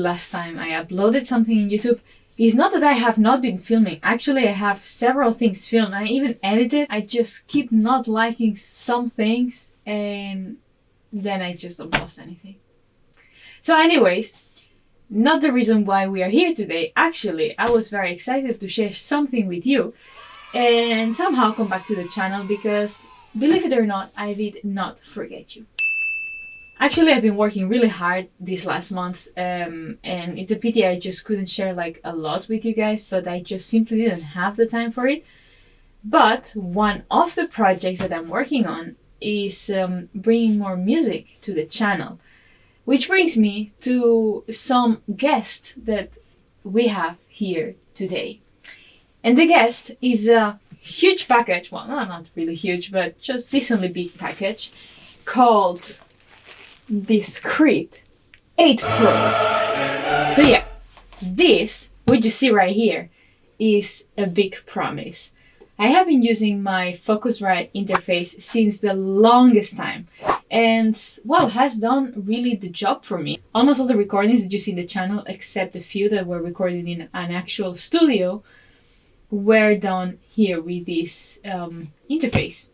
last time I uploaded something in YouTube. It's not that I have not been filming. Actually, I have several things filmed. I even edited. I just keep not liking some things and then I just don't post anything. So anyways, not the reason why we are here today. Actually, I was very excited to share something with you and somehow come back to the channel because, believe it or not, I did not forget you. Actually, I've been working really hard this last month and it's a pity I just couldn't share like a lot with you guys, but I just simply didn't have the time for it. But one of the projects that I'm working on is bringing more music to the channel, which brings me to some guests that we have here today. And the guest is a huge package, well, no, not really huge, but just decently big package called Discreet 8 Pro. So yeah, this, what you see right here, is a big promise. I have been using my Focusrite interface since the longest time and, well, has done really the job for me. Almost all the recordings that you see in the channel, except a few that were recorded in an actual studio, were done here with this interface.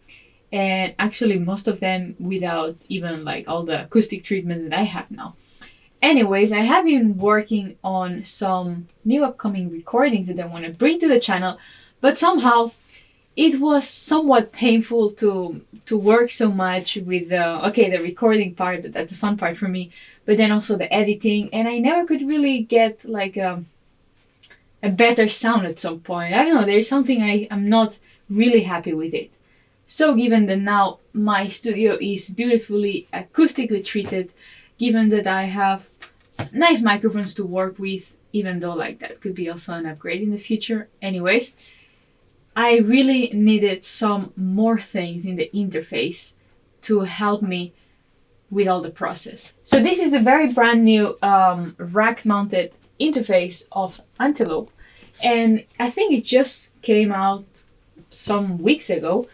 And actually most of them without even like all the acoustic treatment that I have now. Anyways, I have been working on some new upcoming recordings that I want to bring to the channel, but somehow it was somewhat painful to work so much with the recording part, but that's a fun part for me, but then also the editing, and I never could really get like a better sound at some point. I don't know, there's something I'm not really happy with it. So given that now my studio is beautifully acoustically treated, given that I have nice microphones to work with, even though like that could be also an upgrade in the future. Anyways, I really needed some more things in the interface to help me with all the process. So this is the very brand new rack mounted interface of Antelope, and I think it just came out some weeks ago.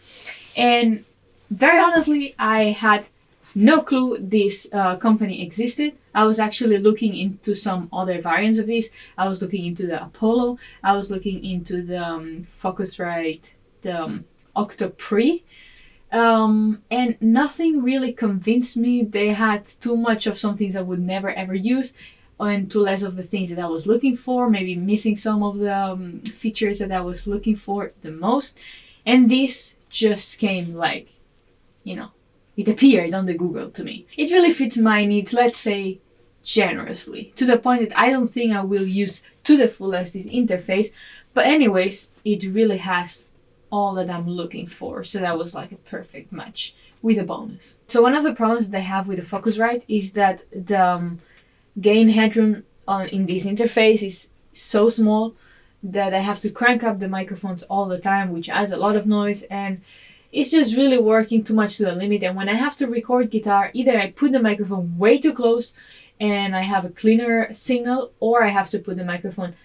And very honestly, I had no clue this company existed. I was actually looking into some other variants of this. I was looking into the Apollo. I was looking into the Focusrite, the Octo Pre. And nothing really convinced me. They had too much of some things I would never ever use and too less of the things that I was looking for. Maybe missing some of the features that I was looking for the most. And this just came like, you know, it appeared on the Google to me. It really fits my needs, let's say, generously, to the point that I don't think I will use to the fullest this interface. But anyways, it really has all that I'm looking for. So that was like a perfect match with a bonus. So one of the problems that I have with the Focusrite is that the gain headroom in this interface is so small that I have to crank up the microphones all the time, which adds a lot of noise, and it's just really working too much to the limit. And when I have to record guitar, either I put the microphone way too close and I have a cleaner signal, or I have to put the microphone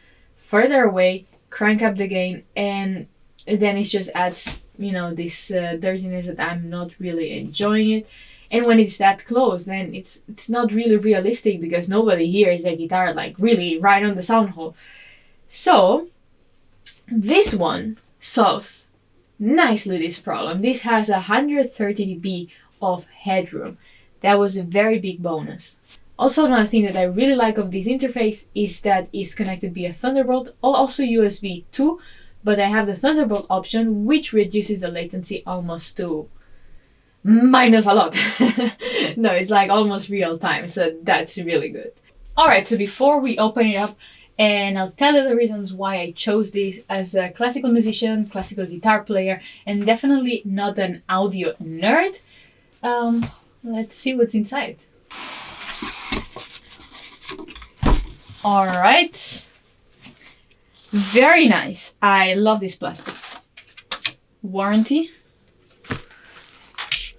further away, crank up the gain, and then it just adds, you know, this dirtiness that I'm not really enjoying it. And when it's that close, then it's not really realistic because nobody hears the guitar like really right on the sound hole. So this one solves nicely this problem. This has 130 dB of headroom. That was a very big bonus. Also, another thing that I really like of this interface is that it's connected via Thunderbolt, or also USB 2, but I have the Thunderbolt option, which reduces the latency almost to minus a lot. No, it's like almost real time, so that's really good. Alright, so before we open it up, and I'll tell you the reasons why I chose this as a classical musician, classical guitar player, and definitely not an audio nerd. Let's see what's inside. Alright. Very nice. I love this plastic. Warranty.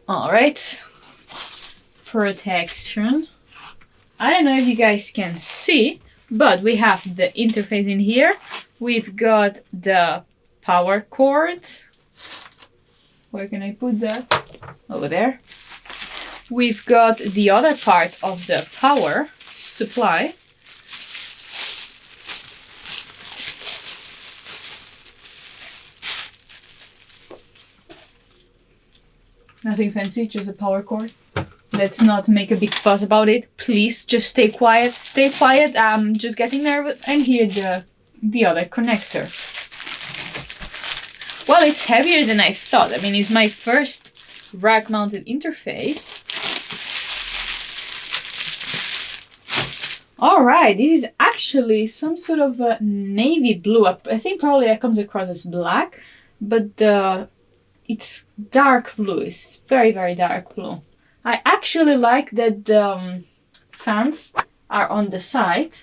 Alright. Protection. I don't know if you guys can see, but we have the interface in here. We've got the power cord. Where can I put that? Over there. We've got the other part of the power supply. Nothing fancy, just a power cord. Let's not make a big fuss about it. Please just stay quiet. Stay quiet. I'm just getting nervous. And here the other connector. Well, it's heavier than I thought. I mean, it's my first rack-mounted interface. Alright, this is actually some sort of a navy blue. I think probably that comes across as black, but it's dark blue. It's very, very dark blue. I actually like that the fans are on the side,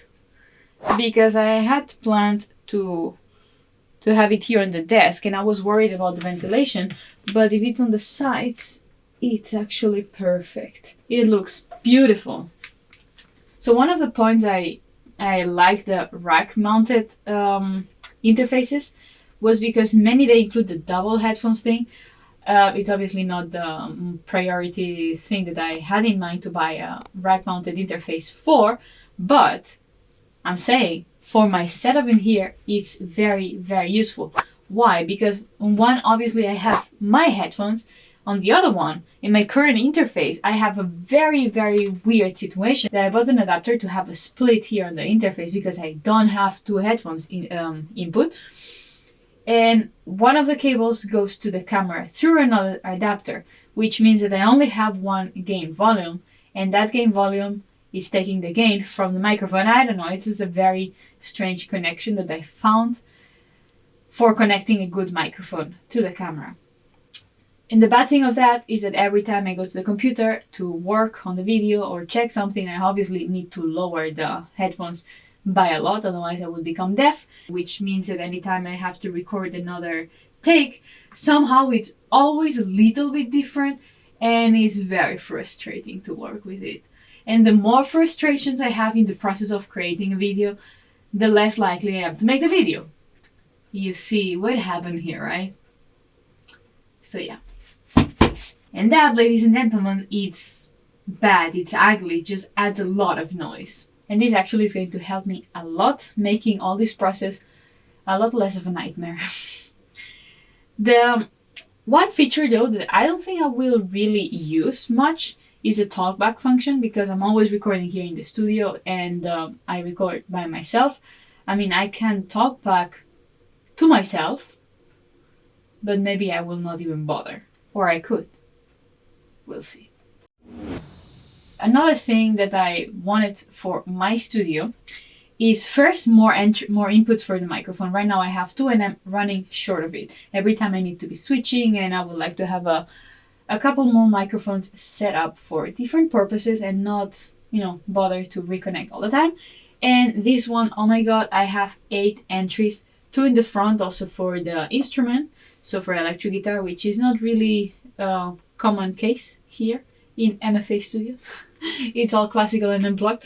because I had planned to have it here on the desk and I was worried about the ventilation, but if it's on the sides, it's actually perfect. It looks beautiful. So one of the points I like the rack mounted interfaces was because many, they include the double headphones thing. It's obviously not the priority thing that I had in mind to buy a rack mounted interface for, but I'm saying for my setup in here, it's very, very useful. Why? Because on one, obviously I have my headphones. On the other one, in my current interface, I have a very, very weird situation that I bought an adapter to have a split here on the interface because I don't have two headphones in input. And one of the cables goes to the camera through another adapter, which means that I only have one gain volume, and that gain volume is taking the gain from the microphone. I don't know, it's just a very strange connection that I found for connecting a good microphone to the camera. And the bad thing of that is that every time I go to the computer to work on the video or check something, I obviously need to lower the headphones by a lot, otherwise I will become deaf, which means that anytime I have to record another take, somehow it's always a little bit different and it's very frustrating to work with it. And the more frustrations I have in the process of creating a video, the less likely I am to make the video. You see what happened here, right? So yeah. And that, ladies and gentlemen, it's bad, it's ugly, it just adds a lot of noise. And this actually is going to help me a lot, making all this process a lot less of a nightmare. The one feature though that I don't think I will really use much is the talkback function, because I'm always recording here in the studio and I record by myself. I mean, I can talk back to myself, but maybe I will not even bother. Or I could. We'll see. Another thing that I wanted for my studio is first more inputs for the microphone. Right now I have two and I'm running short of it. Every time I need to be switching, and I would like to have a couple more microphones set up for different purposes and not, bother to reconnect all the time. And this one, oh my god, I have 8 entries, 2 in the front also for the instrument, so for electric guitar, which is not really common case here in MFA studios. It's all classical and unplugged.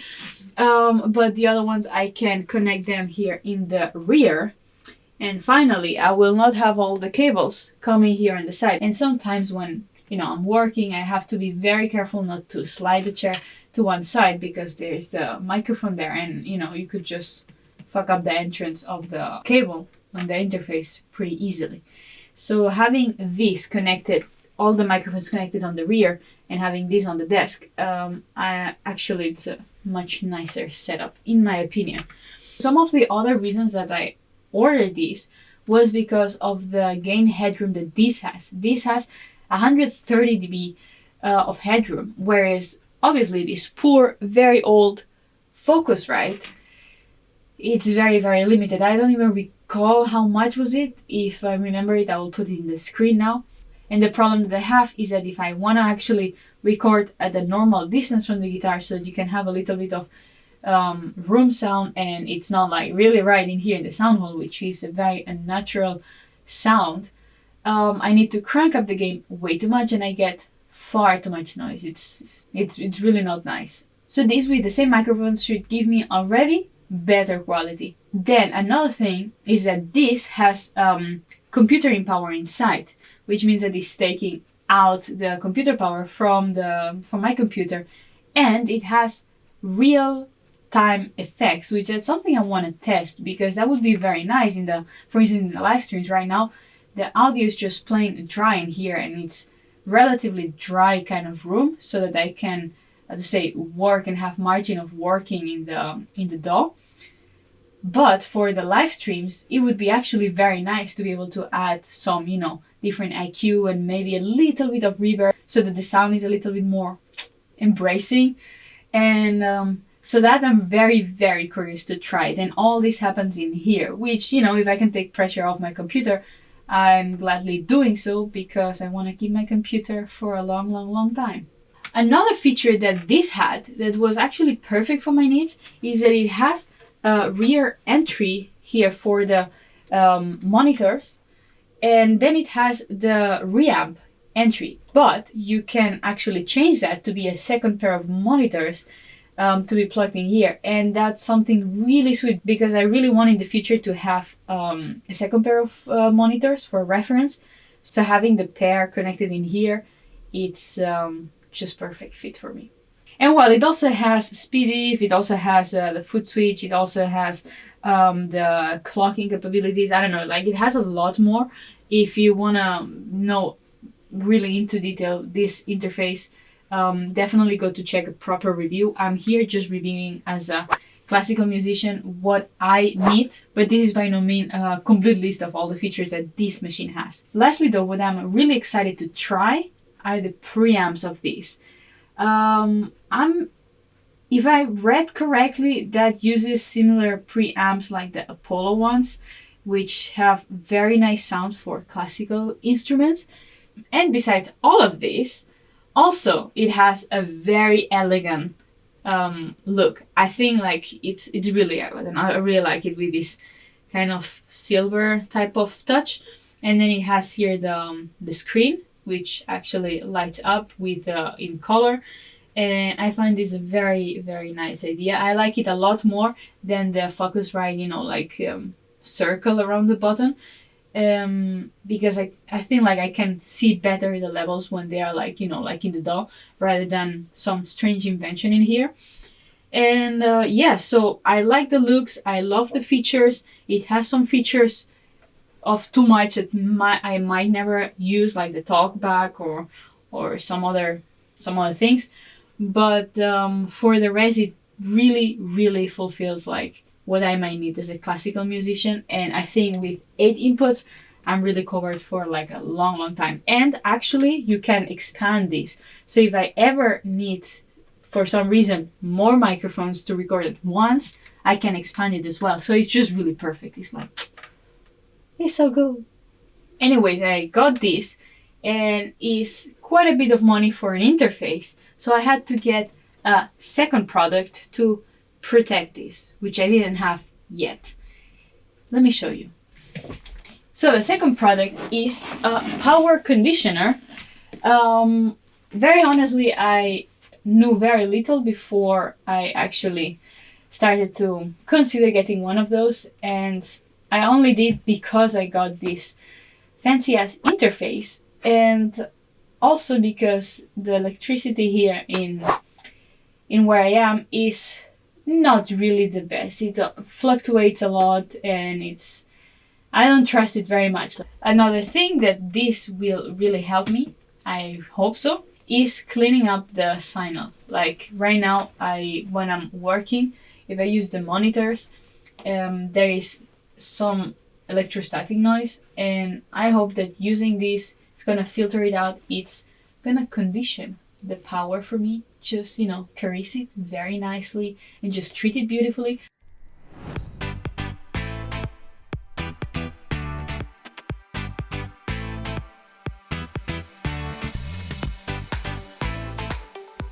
But the other ones, I can connect them here in the rear. And finally, I will not have all the cables coming here on the side. And sometimes when, I'm working, I have to be very careful not to slide the chair to one side because there's the microphone there and, you could just fuck up the entrance of the cable on the interface pretty easily. So having this connected, all the microphones connected on the rear, and having this on the desk, it's a much nicer setup, in my opinion. Some of the other reasons that I ordered these was because of the gain headroom that this has. This has 130 dB of headroom, whereas obviously this poor, very old Focusrite, it's very, very limited. I don't even recall how much was it. If I remember it, I will put it in the screen now. And the problem that I have is that if I want to actually record at a normal distance from the guitar so that you can have a little bit of room sound and it's not like really right in here in the sound hole, which is a very unnatural sound, I need to crank up the gain way too much and I get far too much noise. It's really not nice. So these with the same microphones should give me already better quality. Then another thing is that this has computing power inside, which means that it's taking out the computer power from my computer, and it has real-time effects, which is something I want to test because that would be very nice for instance, in the live streams right now. The audio is just plain dry in here, and it's relatively dry kind of room so that I can, to say, work and have margin of working in the DAW. But for the live streams, it would be actually very nice to be able to add some, different IQ and maybe a little bit of reverb so that the sound is a little bit more embracing. And so that I'm very, very curious to try it. And all this happens in here, which, if I can take pressure off my computer, I'm gladly doing so because I want to keep my computer for a long, long, long time. Another feature that this had that was actually perfect for my needs is that it has a rear entry here for the monitors, and then it has the reamp entry, but you can actually change that to be a second pair of monitors to be plugged in here, and that's something really sweet because I really want in the future to have a second pair of monitors for reference. So having the pair connected in here, it's just perfect fit for me. And while it also has speed diff, it also has the foot switch, it also has the clocking capabilities. I don't know, like it has a lot more. If you wanna know really into detail this interface, definitely go to check a proper review. I'm here just reviewing as a classical musician what I need, but this is by no means a complete list of all the features that this machine has. Lastly though, what I'm really excited to try are the preamps of this. If I read correctly, that uses similar preamps like the Apollo ones, which have very nice sound for classical instruments. And besides all of this, also it has a very elegant look. I think like it's really elegant. I really like it with this kind of silver type of touch. And then it has here the screen, which actually lights up with in color. And I find this a very, very nice idea. I like it a lot more than the Focusrite, circle around the button. Because I think like I can see better the levels when they are like in the DAW rather than some strange invention in here. And so I like the looks. I love the features. It has some features of too much that I might never use, like the talkback or some other things. But for the rest, it really, really fulfills like what I might need as a classical musician. And I think with 8 inputs, I'm really covered for like a long, long time. And actually, you can expand this. So if I ever need, for some reason, more microphones to record at once, I can expand it as well. So it's just really perfect. It's so good. Anyways, I got this, and it's quite a bit of money for an interface. So I had to get a second product to protect this, which I didn't have yet. Let me show you. So the second product is a power conditioner. Very honestly, I knew very little before I actually started to consider getting one of those, and I only did because I got this fancy ass interface, and also because the electricity here in where I am is not really the best. It fluctuates a lot, and I don't trust it very much. Another thing that this will really help me, I hope so, is cleaning up the signal. Like right now, when I'm working, if I use the monitors, there is some electrostatic noise, and I hope that using this, it's gonna filter it out. It's gonna condition the power for me. Just, caress it very nicely and just treat it beautifully.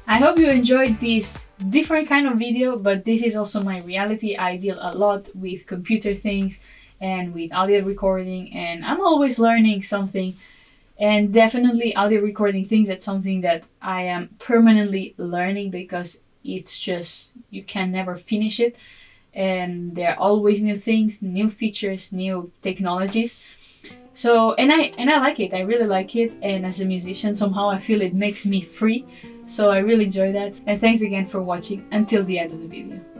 I hope you enjoyed this different kind of video, but this is also my reality. I deal a lot with computer things and with audio recording, and I'm always learning something. And definitely audio recording things, that's something that I am permanently learning because it's just, you can never finish it. And there are always new things, new features, new technologies. So, and I like it, I really like it. And as a musician, somehow I feel it makes me free. So I really enjoy that. And thanks again for watching until the end of the video.